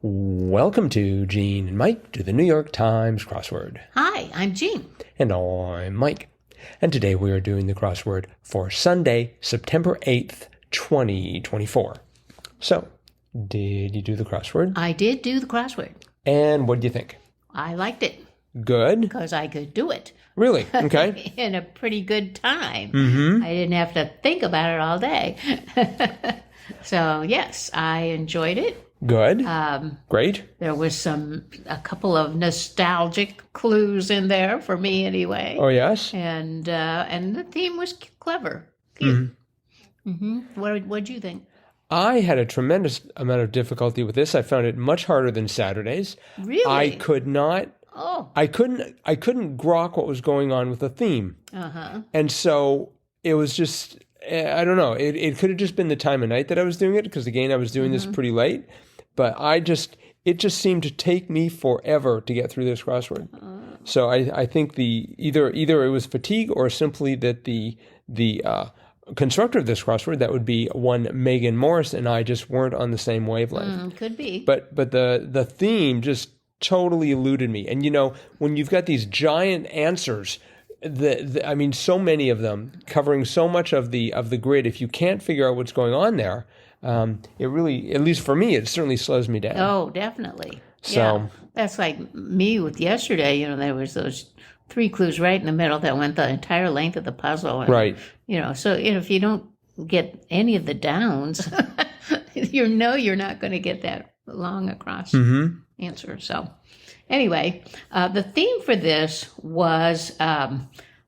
Welcome to Gene and Mike to the New York Times crossword. Hi, I'm Jean. And I'm Mike. And today we are doing the crossword for Sunday, September 8th, 2024. So, did you do the crossword? I did do the crossword. And what do you think? I liked it. Good? Because I could do it. Really? Okay. In a pretty good time. Mm-hmm. I didn't have to think about it all day. So, yes, I enjoyed it. Good. Great. There was a couple of nostalgic clues in there for me anyway. Oh, yes? And the theme was clever. Cute. Mm-hmm. What'd you think? I had a tremendous amount of difficulty with this. I found it much harder than Saturday's. Really? I could not. Oh. I couldn't grok what was going on with the theme. Uh-huh. And so it was just, I don't know. It could have just been the time of night that I was doing it, because again, I was doing this pretty late. But it just seemed to take me forever to get through this crossword. So I think either it was fatigue or simply that the constructor of this crossword, that would be one Megan Morris, and I just weren't on the same wavelength. Could be. But the theme just totally eluded me. And when you've got these giant answers, I mean, so many of them covering so much of the grid, if you can't figure out what's going on there, it really, at least for me, it certainly slows me down. Oh, definitely. So yeah. That's like me with yesterday. There was those 3 clues right in the middle that went the entire length of the puzzle. And, right. So if you don't get any of the downs, you're not going to get that long across answer. So anyway, the theme for this was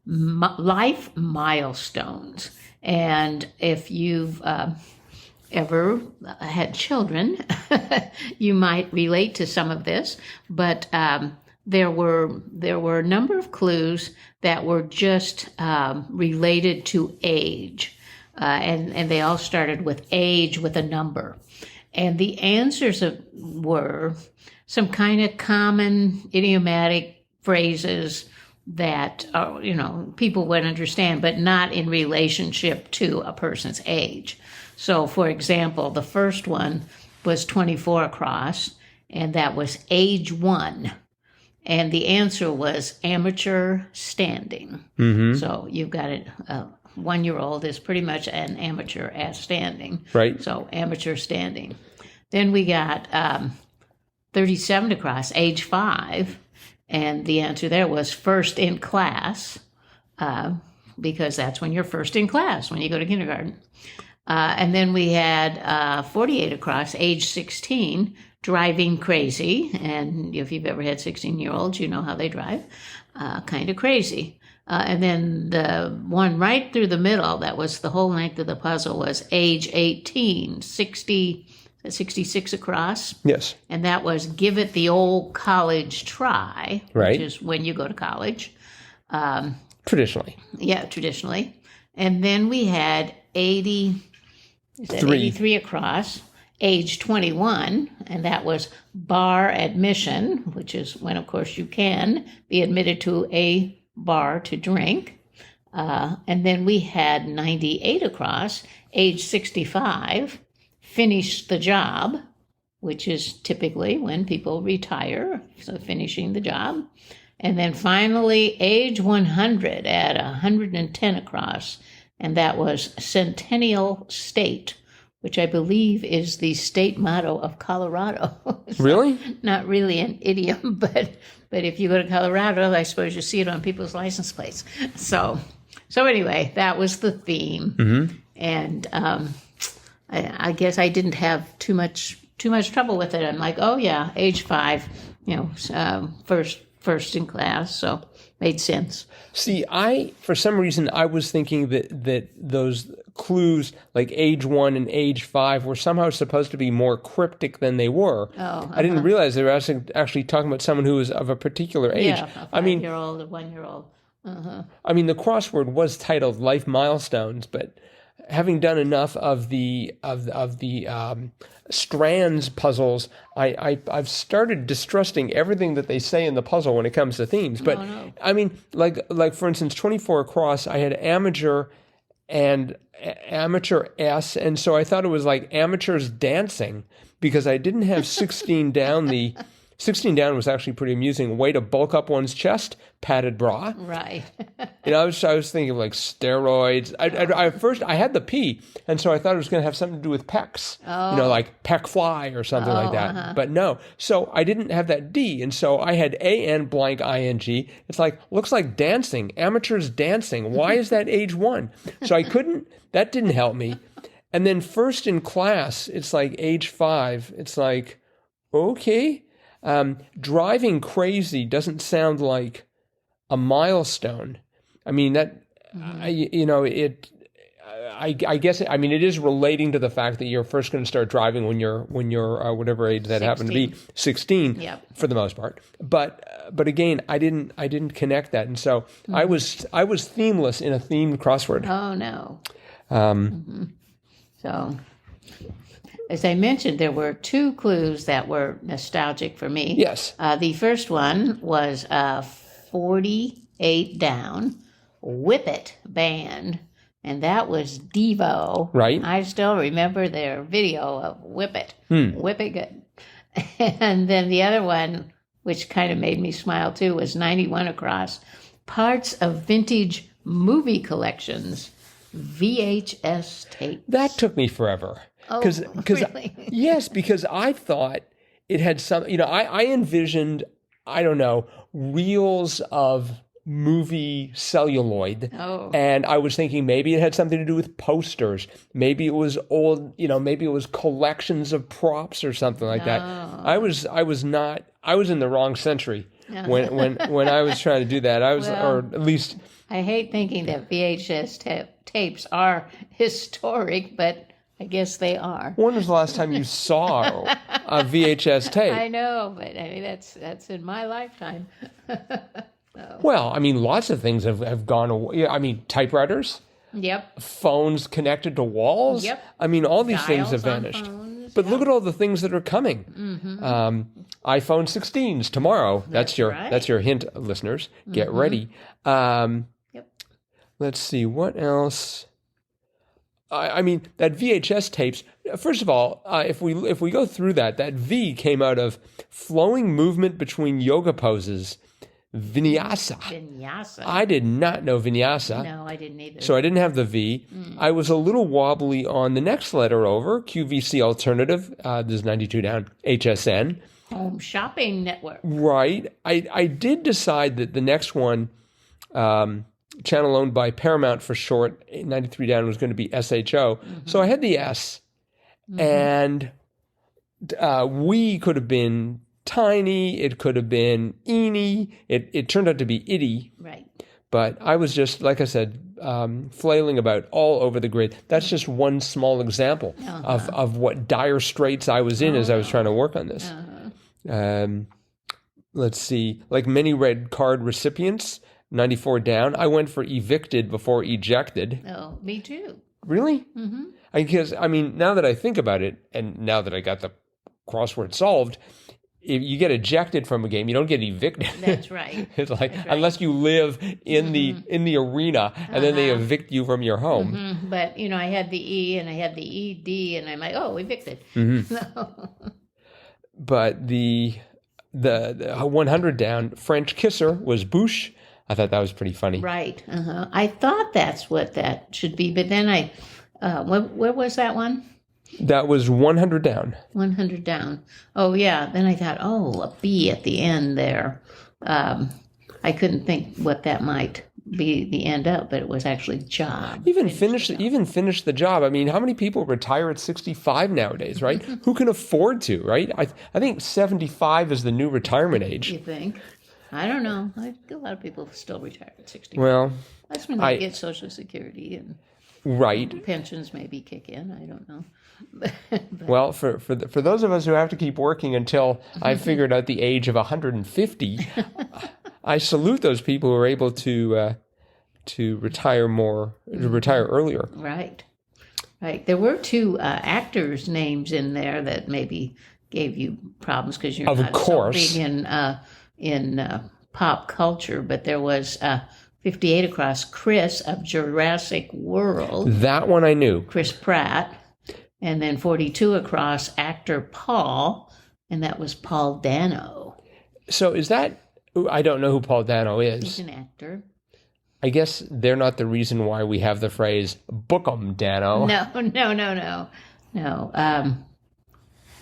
life milestones. And if you've ever had children, you might relate to some of this, but there were a number of clues that were just related to age, and they all started with age with a number, and the answers were some kind of common idiomatic phrases that people would understand, but not in relationship to a person's age. So, for example, the first one was 24 across, and that was age 1. And the answer was amateur standing. Mm-hmm. So you've got a 1-year-old is pretty much an amateur at standing. Right. So amateur standing. Then we got 37 across, age 5. And the answer there was first in class, because that's when you're first in class, when you go to kindergarten. And then we had 48 across, age 16, driving crazy. And if you've ever had 16-year-olds, you know how they drive, kind of crazy. And then the one right through the middle, that was the whole length of the puzzle, was age 18, 66 across. Yes. And that was give it the old college try, right, which is when you go to college. Traditionally. Yeah, traditionally. And then we had 83 across, age 21, and that was bar admission, which is when, of course, you can be admitted to a bar to drink. And then we had 98 across, age 65, finish the job, which is typically when people retire, so finishing the job. And then finally, age 100 at 110 across, and that was Centennial State, which I believe is the state motto of Colorado. So really? Not really an idiom, but if you go to Colorado, I suppose you see it on people's license plates. So anyway, that was the theme. Mm-hmm. And I guess I didn't have too much trouble with it. I'm like, oh yeah, age 5, first in class, so made sense. See, for some reason, I was thinking that those clues like age 1 and age 5 were somehow supposed to be more cryptic than they were. Oh, uh-huh. I didn't realize they were actually talking about someone who was of a particular age. Yeah, a 5-year-old, a 1-year-old. Uh-huh. I mean, the crossword was titled Life Milestones, but having done enough of the strands puzzles, I've started distrusting everything that they say in the puzzle when it comes to themes. But no. I mean, like for instance, 24 across, I had amateur and amateur S, and so I thought it was like amateurs dancing, because I didn't have 16 down. 16 down was actually pretty amusing. Way to bulk up one's chest, padded bra. Right. I was thinking of like steroids. First I had the P, and so I thought it was going to have something to do with pecs. Like pec fly or something like that. But no. So I didn't have that D, and so I had AN blank ING. It's like, looks like dancing, amateurs dancing. Why is that age 1? So that didn't help me. And then first in class, it's like age 5. It's like, okay. Driving crazy doesn't sound like a milestone. I mean, that, I guess, it is relating to the fact that you're first going to start driving when you're whatever age that 16. happened to be, 16 for the most part. But again, I didn't connect that. And so I was themeless in a themed crossword. Oh, no. So, as I mentioned, there were 2 clues that were nostalgic for me. Yes. The first one was 48 down, Whip It band, and that was Devo. Right. I still remember their video of Whip It. Whip It good. And then the other one, which kind of made me smile too, was 91 across, Parts of Vintage Movie Collections, VHS tapes. That took me forever. Because really? Yes, because I thought it had some, I envisioned, I don't know, reels of movie celluloid. Oh. And I was thinking maybe it had something to do with posters. Maybe it was old, maybe it was collections of props or something like that. I was in the wrong century when I was trying to do that. Or at least. I hate thinking that VHS tapes are historic, but I guess they are. When was the last time you saw a VHS tape? I know, but that's in my lifetime. Well, lots of things have gone away. Typewriters. Yep. Phones connected to walls. Yep. All these Dials things have vanished. But look at all the things that are coming. iPhone 16s tomorrow. That's your hint, listeners. Get ready. Yep. Let's see what else. That VHS tapes. First of all, if we go through that V came out of flowing movement between yoga poses, vinyasa. Vinyasa. I did not know vinyasa. No, I didn't either. So I didn't have the V. I was a little wobbly on the next letter over, QVC alternative. This is 92 down, HSN. Home Shopping Network. Right. I did decide that the next one, channel owned by Paramount for short, 93 down, was going to be SHO. So I had the S, and we could have been tiny. It could have been eeny. It turned out to be itty. Right. But I was just, like I said, flailing about all over the grid. That's just one small example of what dire straits I was in as I was trying to work on this. Let's see, like many red card recipients, 94 down. I went for evicted before ejected. Oh, me too. Really? Mm-hmm. Because, now that I think about it, and now that I got the crossword solved, if you get ejected from a game, you don't get evicted. That's right. It's like, unless you live in the arena, and then they evict you from your home. But, I had the E and I had the ED, and I'm like, oh, evicted. But the 100 down French kisser was bouche. I thought that was pretty funny. Right. I thought that's what that should be, but then where was that one? That was 100 down. 100 down. Oh, yeah. Then I thought, a B at the end there. I couldn't think what that might be the end of, but it was actually job. Even finish the job. How many people retire at 65 nowadays, right? Who can afford to, right? I think 75 is the new retirement age. You think? I don't know. I think a lot of people still retire at 65. Well, that's when they get Social Security and pensions maybe kick in. I don't know. Well, for those of us who have to keep working until I figured out the age of 150, I salute those people who are able to retire earlier. Right. There were 2 actors' names in there that maybe gave you problems because you're not so big in pop culture, but there was 58 across, Chris of Jurassic World. That one I knew. Chris Pratt. And then 42 across, actor Paul, and that was Paul Dano. So is that, I don't know who Paul Dano is. He's an actor. I guess they're not the reason why we have the phrase "book 'em, Dano." No.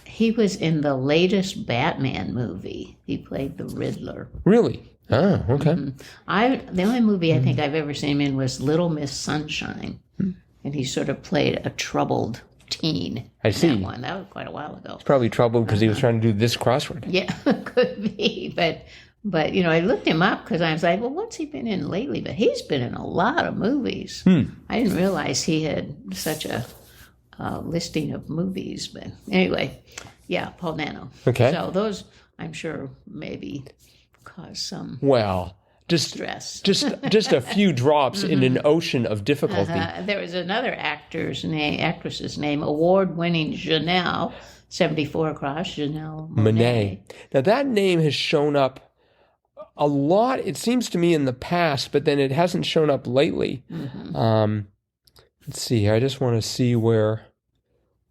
He was in the latest Batman movie. He played the Riddler. Really? Oh, okay. The only movie I think I've ever seen him in was Little Miss Sunshine, and he sort of played a troubled teen. I see. That one. That was quite a while ago. He's probably troubled because he was trying to do this crossword. Yeah, could be, but I looked him up because I was like, well, what's he been in lately? But he's been in a lot of movies. I didn't realize he had such a listing of movies. But anyway, yeah, Paul Dano. Okay. So those, I'm sure, maybe cause some stress. stress. just a few drops in an ocean of difficulty. There was another actress's name, award-winning Janelle, 74 across, Janelle Monáe. Now that name has shown up a lot, it seems to me, in the past, but then it hasn't shown up lately. Let's see here. I just want to see where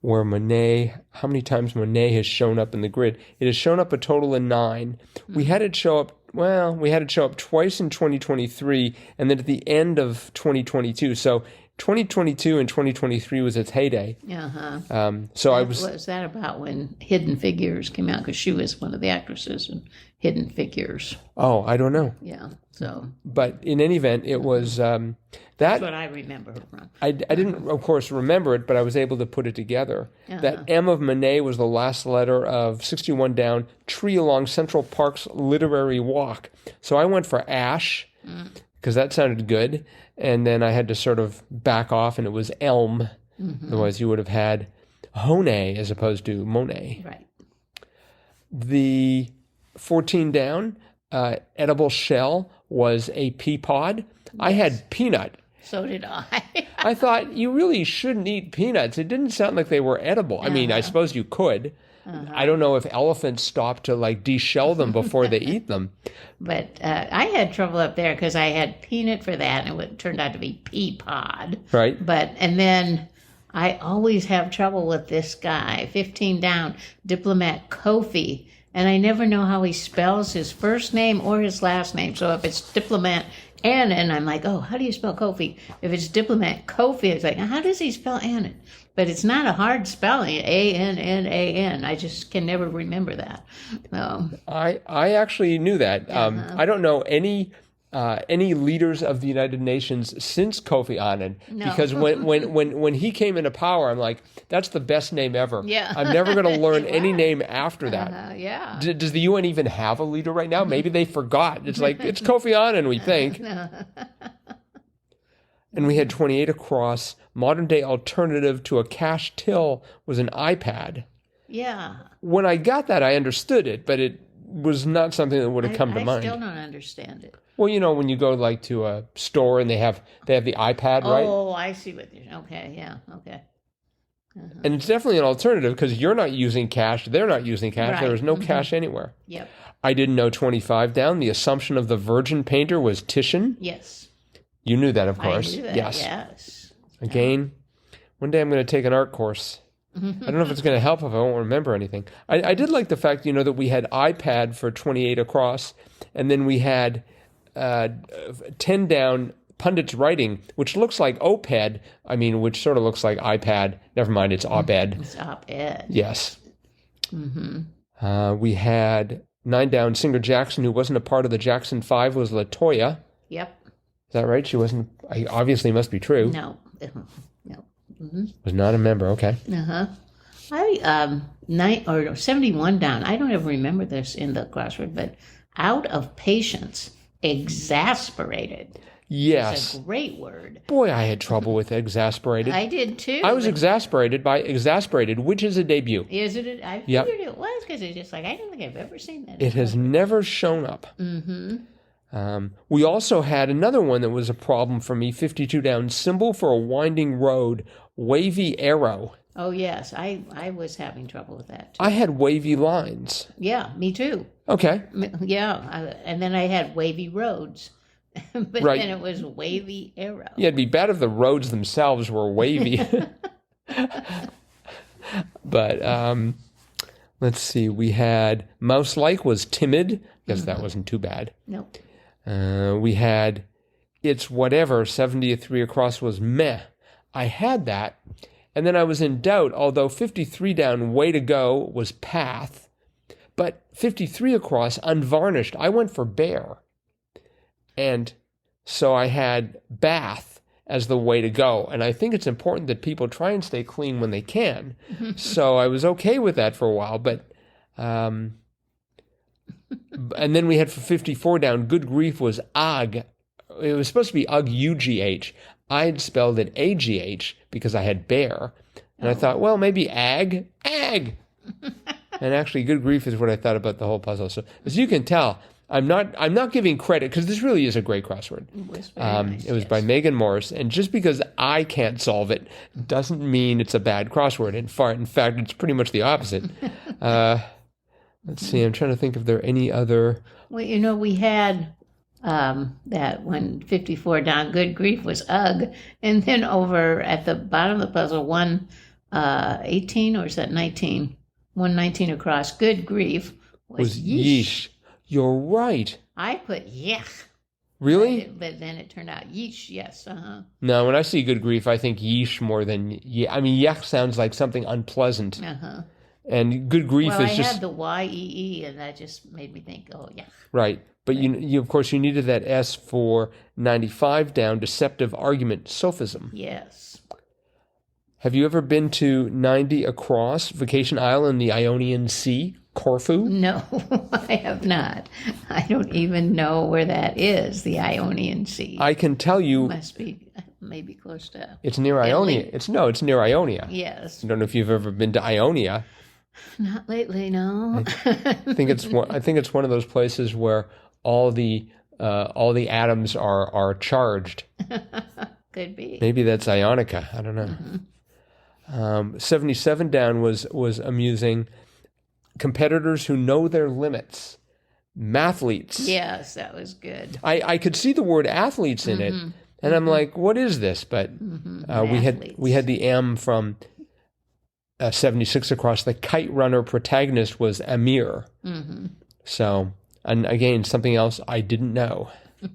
Monáe, how many times Monáe has shown up in the grid. It has shown up a total of 9. We had it show up twice in 2023 and then at the end of 2022. So 2022 and 2023 was its heyday. Was that about when Hidden Figures came out? Because she was one of the actresses in Hidden Figures. Oh, I don't know. Yeah. So. But in any event, it was that's what I remember her from. I didn't, of course, remember it, but I was able to put it together. That M of Monáe was the last letter of 61 down, tree along Central Park's Literary Walk. So I went for Ash, because that sounded good. And then I had to sort of back off, and it was Elm. Otherwise, you would have had Honé as opposed to Monet. Right. The 14 down, edible shell was a pea pod. Yes. I had peanut. So did I. I thought you really shouldn't eat peanuts. It didn't sound like they were edible. I mean, I suppose you could. I don't know if elephants stop to like de-shell them before they eat them. But I had trouble up there because I had peanut for that, and it turned out to be pea pod. Right. And then I always have trouble with this guy, 15 down, Diplomat Kofi. And I never know how he spells his first name or his last name. So if it's Diplomat Annan, I'm like, oh, how do you spell Kofi? If it's Diplomat Kofi, it's like, how does he spell Annan? But it's not a hard spelling, Annan. I just can never remember that. I actually knew that. I don't know any leaders of the United Nations since Kofi Annan, because when he came into power, I'm like, that's the best name ever. Yeah. I'm never going to learn any name after that. Yeah. Does the UN even have a leader right now? Maybe they forgot. It's like, it's Kofi Annan, we think. And we had 28 across. Modern day alternative to a cash till was an iPad. Yeah. When I got that, I understood it, but it was not something that would have come to mind. I still don't understand it. Well, you know, when you go like to a store and they have the iPad, right? Oh, I see what you're. Okay, yeah, okay. And it's definitely an alternative because you're not using cash, they're not using cash. Right. There is no cash anywhere. Yep. I didn't know 25 down. The assumption of the Virgin painter was Titian. Yes. You knew that, of course. I knew that, yes. Again, one day I'm going to take an art course. I don't know if it's going to help if I won't remember anything. I did like the fact, that we had iPad for 28 across, and then we had 10 down pundits writing, which looks like OPED. I mean, which sort of looks like iPad. Never mind, it's op-ed. It's op-ed. Yes. We had 9 down Singer Jackson, who wasn't a part of the Jackson 5, was LaToya. Yep. Is that right? She wasn't, obviously must be true. No. Was not a member, okay. 71 down. I don't ever remember this in the crossword, but out of patience, exasperated. Yes. It's a great word. Boy, I had trouble with exasperated. I did too. I was exasperated by exasperated, which is a debut. Is it? I figured it was because it's just like, I don't think I've ever seen that. It has never shown up. We also had another one that was a problem for me, 52 down, symbol for a winding road, wavy arrow. Oh, yes. I was having trouble with that, too. I had wavy lines. Yeah, me too. Okay. Yeah, and then I had wavy roads. But then it was wavy arrow. Yeah, it'd be bad if the roads themselves were wavy. But let's see. We had mouse-like was timid. Guess that wasn't too bad. Nope. We had it's whatever. 73 across was meh. I had that. And then I was in doubt, although 53 down, way to go, was path. But 53 across, unvarnished, I went for bear. And so I had bath as the way to go. And I think it's important that people try and stay clean when they can. So I was okay with that for a while. But and then we had for 54 down, good grief was ag. It was supposed to be ugh. I'd spelled it agh because I had bear. And I thought, well, maybe ag. And actually, good grief is what I thought about the whole puzzle. So as you can tell, I'm not giving credit because this really is a great crossword. It was by Megan Morris, and just because I can't solve it doesn't mean it's a bad crossword. In fact, it's pretty much the opposite. Let's see. I'm trying to think if there are any other. Well, we had that when 54 down, good grief was ugh, and then over at the bottom of the puzzle, 118 or is that 19? 119 across, good grief was yeesh. You're right. I put yuck. Really? But then it turned out yeesh, yes. No, when I see good grief, I think yeesh more than I mean, yuck sounds like something unpleasant. And good grief is just... I had the Y-E-E, and that just made me think, oh, yeah. Right. But you of course, you needed that S for 95 down, deceptive argument, sophism. Yes. Have you ever been to 90 across, Vacation Isle in the Ionian Sea, Corfu? No, I have not. I don't even know where that is, the Ionian Sea. I can tell you... It must be maybe close to... It's near Ionia. It's near Ionia. Yes. I don't know if you've ever been to Ionia. Not lately, no. I think it's one of those places where all the atoms are charged. Could be. Maybe that's Ionica. I don't know. 77 down was amusing. Competitors who know their limits. Mathletes. Yes, that was good. I could see the word athletes in it, and I'm like, what is this? But we had the M from 76 across. The kite runner protagonist was Amir. So, and again, something else I didn't know. I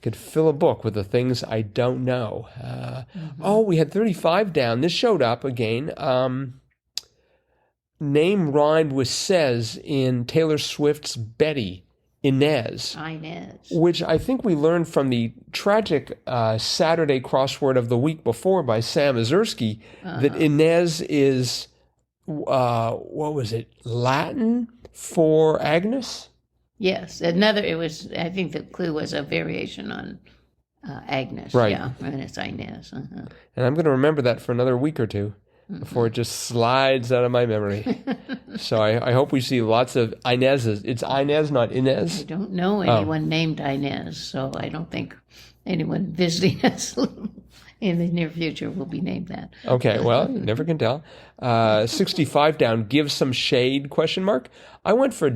could fill a book with the things I don't know. Oh, we had 35 down. This showed up again. Name rhymed with says in Taylor Swift's Betty, Inez. Which I think we learned from the tragic Saturday crossword of the week before by Sam Azursky, that Inez is, what was it, Latin for Agnes? Yes, I think the clue was a variation on Agnes. Right. Yeah, and it's Inez. And I'm going to remember that for another week or two before it just slides out of my memory. So I hope we see lots of Inez's. It's Inez, not Inez. I don't know anyone named Inez, so I don't think anyone visiting us in the near future will be named that. Okay, well, you never can tell. 65 down, give some shade, question mark. I went for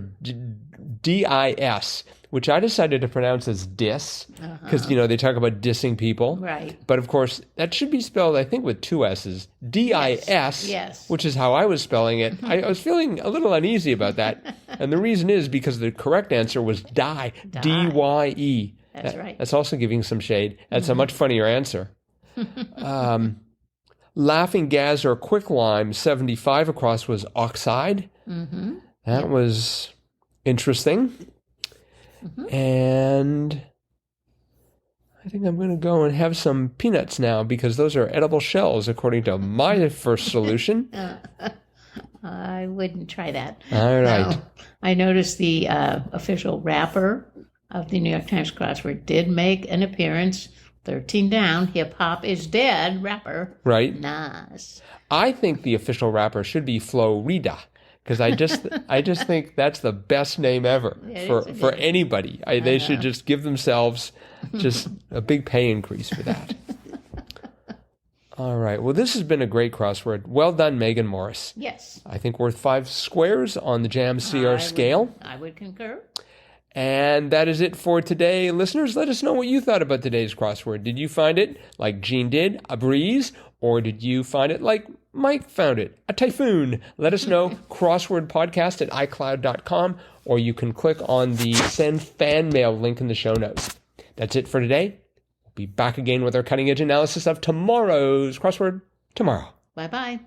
D-I-S, which I decided to pronounce as diss, because, they talk about dissing people. Right. But, of course, that should be spelled, I think, with two S's. D-I-S, yes. Which is how I was spelling it. I was feeling a little uneasy about that. And the reason is because the correct answer was die, D-Y-E. That's right. That's also giving some shade. That's a much funnier answer. Laughing gas or quicklime, 75 across was oxide. That was interesting. And I think I'm going to go and have some peanuts now because those are edible shells, according to my first solution. I wouldn't try that. All right. No. I noticed the official wrapper of the New York Times crossword did make an appearance. 13 down, hip hop is dead, rapper. Right. Nice. I think the official rapper should be Florida. Because I just think that's the best name ever for anybody. They should just give themselves just a big pay increase for that. All right. Well, this has been a great crossword. Well done, Megan Morris. Yes. I think worth 5 squares on the Jam CR scale. I would concur. And that is it for today. Listeners, let us know what you thought about today's crossword. Did you find it, like Gene did, a breeze? Or did you find it like Mike found it. A typhoon. Let us know. crosswordpodcast at iCloud.com, or you can click on the send fan mail link in the show notes. That's it for today. We'll be back again with our cutting edge analysis of tomorrow's crossword tomorrow. Bye-bye.